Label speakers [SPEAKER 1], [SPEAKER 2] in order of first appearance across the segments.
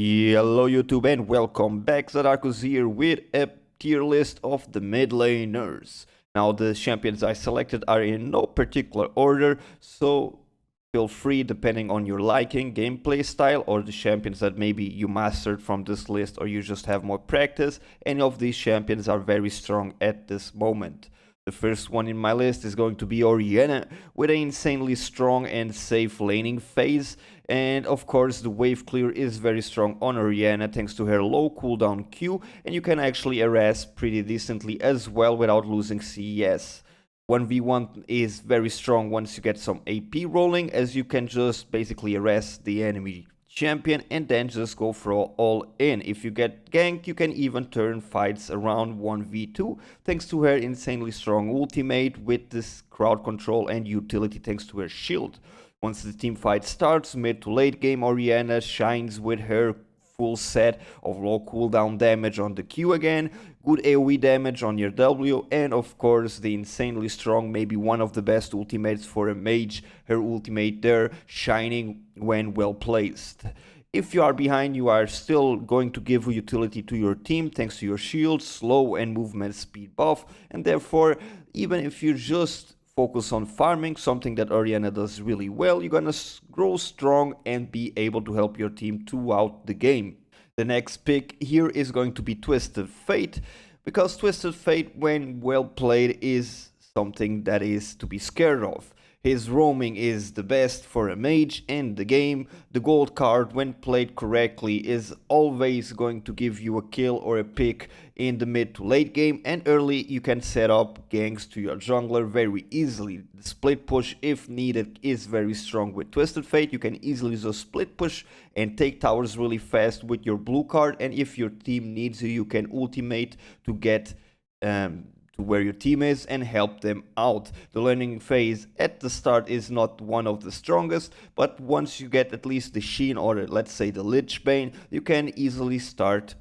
[SPEAKER 1] Hello YouTube and welcome back. Zadarkus here with a tier list of the mid laners. Now the champions I selected are in no particular order, so feel free depending on your liking, gameplay style, or the champions that maybe you mastered from this list or you just have more practice. Any of these champions are very strong at this moment. The first one in my list is going to be Orianna with an insanely strong and safe laning phase. And of course the wave clear is very strong on Orianna thanks to her low cooldown Q, and you can actually harass pretty decently as well without losing CES. 1v1 is very strong once you get some AP rolling, as you can just basically harass the enemy champion and then just go for all in. If you get ganked, you can even turn fights around 1v2 thanks to her insanely strong ultimate with this crowd control and utility thanks to her shield. Once the team fight starts, mid to late game, Orianna shines with her full set of low cooldown damage on the Q again, good AoE damage on your W, and of course the insanely strong, maybe one of the best ultimates for a mage, her ultimate there, shining when well placed. If you are behind, you are still going to give utility to your team thanks to your shield, slow and movement speed buff, and therefore even if you just focus on farming, something that Orianna does really well, you're gonna grow strong and be able to help your team throughout the game. The next pick here is going to be Twisted Fate, because Twisted Fate, when well played, is something that is to be scared of. His roaming is the best for a mage in the game. The gold card, when played correctly, is always going to give you a kill or a pick in the mid to late game, and early you can set up ganks to your jungler very easily. The split push, if needed, is very strong with Twisted Fate. You can easily just split push and take towers really fast with your blue card, and if your team needs you, you can ultimate to get to where your team is and help them out. The learning phase at the start is not one of the strongest, but once you get at least the Sheen or let's say the Lich Bane, you can easily start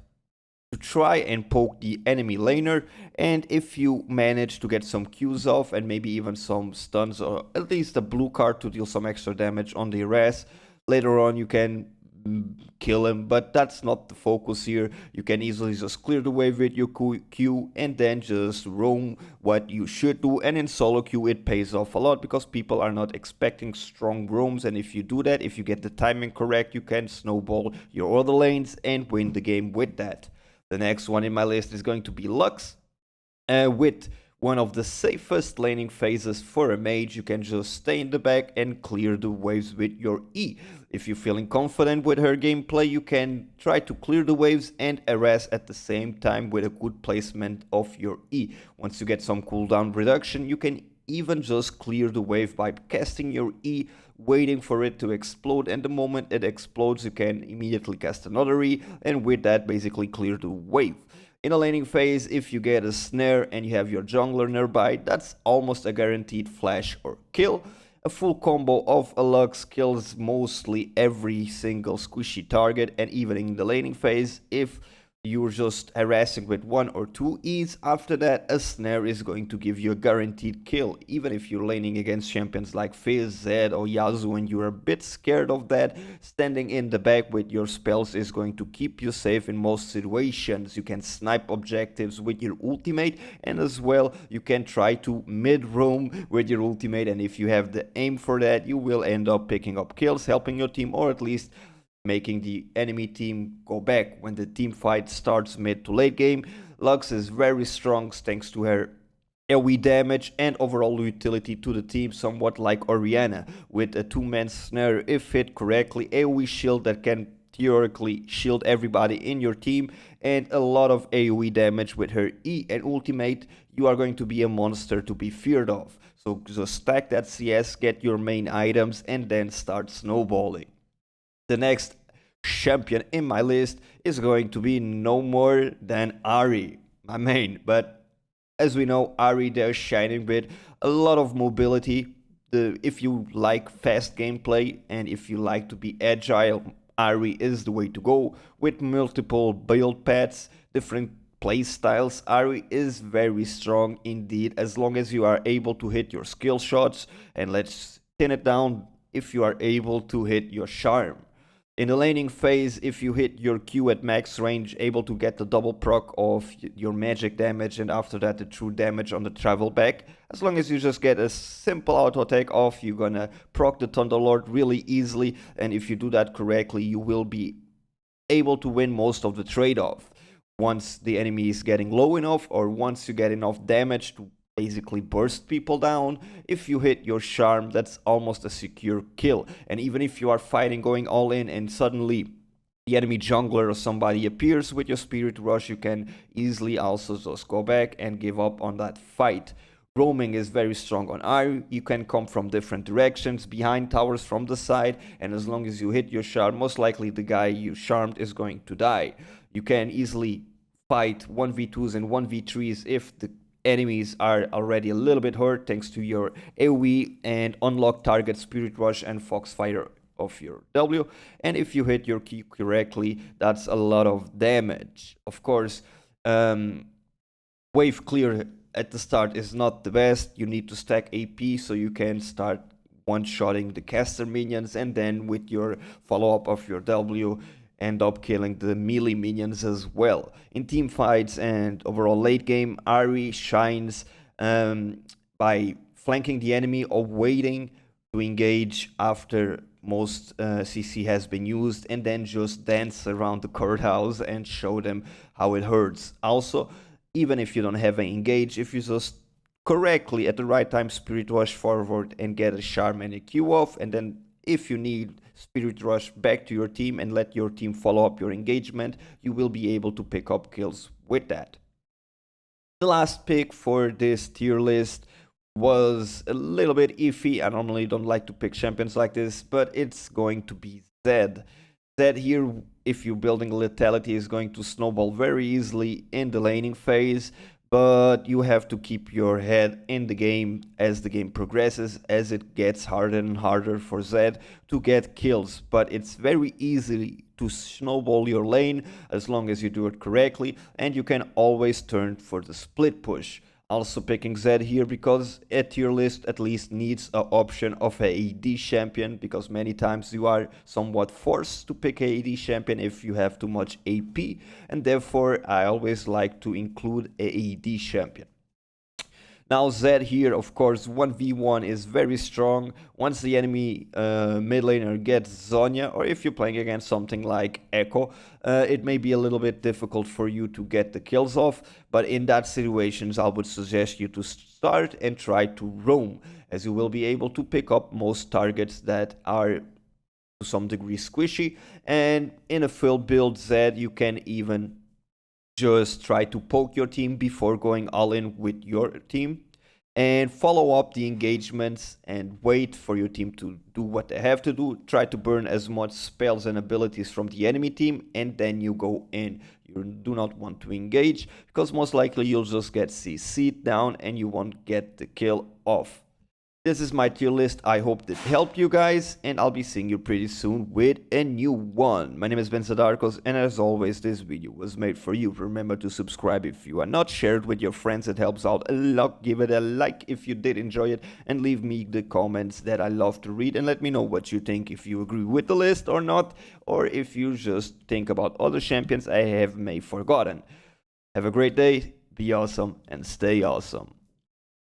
[SPEAKER 1] to try and poke the enemy laner, and if you manage to get some Qs off and maybe even some stuns or at least a blue card to deal some extra damage on the harass, later on you can kill him, but that's not the focus here. You can easily just clear the wave with your Q and then just roam what you should do, and in solo queue it pays off a lot because people are not expecting strong roams, and if you do that, if you get the timing correct, you can snowball your other lanes and win the game with that. The next one in my list is going to be Lux, with one of the safest laning phases for a mage. You can just stay in the back and clear the waves with your E. If you're feeling confident with her gameplay, you can try to clear the waves and harass at the same time with a good placement of your E. Once you get some cooldown reduction, you can even just clear the wave by casting your E, waiting for it to explode, and the moment it explodes you can immediately cast another E, and with that basically clear the wave. In a laning phase, if you get a snare and you have your jungler nearby, that's almost a guaranteed flash or kill. A full combo of a Lux kills mostly every single squishy target, and even in the laning phase, if you're just harassing with 1 or 2 E's, after that a snare is going to give you a guaranteed kill. Even if you're laning against champions like Fizz, Zed or Yasuo and you're a bit scared of that, standing in the back with your spells is going to keep you safe in most situations. You can snipe objectives with your ultimate, and as well you can try to mid-roam with your ultimate, and if you have the aim for that, you will end up picking up kills, helping your team, or at least making the enemy team go back. When the team fight starts mid to late game, Lux is very strong thanks to her AoE damage and overall utility to the team, somewhat like Orianna, with a 2-man snare if hit correctly, AoE shield that can theoretically shield everybody in your team, and a lot of AoE damage with her E and ultimate. You are going to be a monster to be feared of. So just stack that CS, get your main items, and then start snowballing. The next champion in my list is going to be no more than Ahri, my main. But as we know, Ahri, they're shining with a lot of mobility. If you like fast gameplay and if you like to be agile, Ahri is the way to go. With multiple build paths, different play styles, Ahri is very strong indeed, as long as you are able to hit your skill shots, and let's pin it down, if you are able to hit your charm. In the laning phase, if you hit your Q at max range, able to get the double proc of your magic damage, and after that the true damage on the travel back. As long as you just get a simple auto attack off, you're gonna proc the Thunderlord really easily, and if you do that correctly, you will be able to win most of the trade-off. Once the enemy is getting low enough, or once you get enough damage to basically burst people down, if you hit your charm, that's almost a secure kill. And even if you are fighting going all in and suddenly the enemy jungler or somebody appears with your Spirit Rush, you can easily also just go back and give up on that fight. Roaming is very strong on Ari. You can come from different directions, behind towers, from the side, and as long as you hit your charm, most likely the guy you charmed is going to die. You can easily fight 1v2s and 1v3s if the enemies are already a little bit hurt thanks to your AoE and unlock target Spirit Rush and Foxfire of your W. And if you hit your key correctly, that's a lot of damage. Of course, wave clear at the start is not the best. You need to stack AP so you can start one-shotting the caster minions, and then with your follow-up of your W, end up killing the melee minions as well. In team fights and overall late game, Ari shines by flanking the enemy or waiting to engage after most CC has been used, and then just dance around the courthouse and show them how it hurts. Also, even if you don't have an engage, if you just correctly at the right time Spirit Rush forward and get a charm and a Q off, and then if you need Spirit Rush back to your team and let your team follow up your engagement, you will be able to pick up kills with that. The last pick for this tier list was a little bit iffy. I normally don't like to pick champions like this, but it's going to be Zed. Zed here, if you're building lethality, is going to snowball very easily in the laning phase, but you have to keep your head in the game as the game progresses, as it gets harder and harder for Zed to get kills. But it's very easy to snowball your lane as long as you do it correctly, and you can always turn for the split push. Also picking Zed here because a tier list at least needs an option of a AD champion, because many times you are somewhat forced to pick a AD champion if you have too much AP, and therefore I always like to include a AD champion. Now Zed here, of course, 1v1 is very strong. Once the enemy mid laner gets Zhonya, or if you're playing against something like Echo, it may be a little bit difficult for you to get the kills off, but in that situations I would suggest you to start and try to roam, as you will be able to pick up most targets that are to some degree squishy, and in a full build Zed you can even just try to poke your team before going all in with your team, and follow up the engagements and wait for your team to do what they have to do. Try to burn as much spells and abilities from the enemy team, and then you go in. You do not want to engage, because most likely you'll just get CC'd down and you won't get the kill off. This is my tier list. I hope that helped you guys, and I'll be seeing you pretty soon with a new one. My name is Zadarkus, and as always, this video was made for you. Remember to subscribe if you are not, share it with your friends, it helps out a lot. Give it a like if you did enjoy it, and leave me the comments that I love to read, and let me know what you think, if you agree with the list or not, or if you just think about other champions I have may forgotten. Have a great day, be awesome, and stay awesome.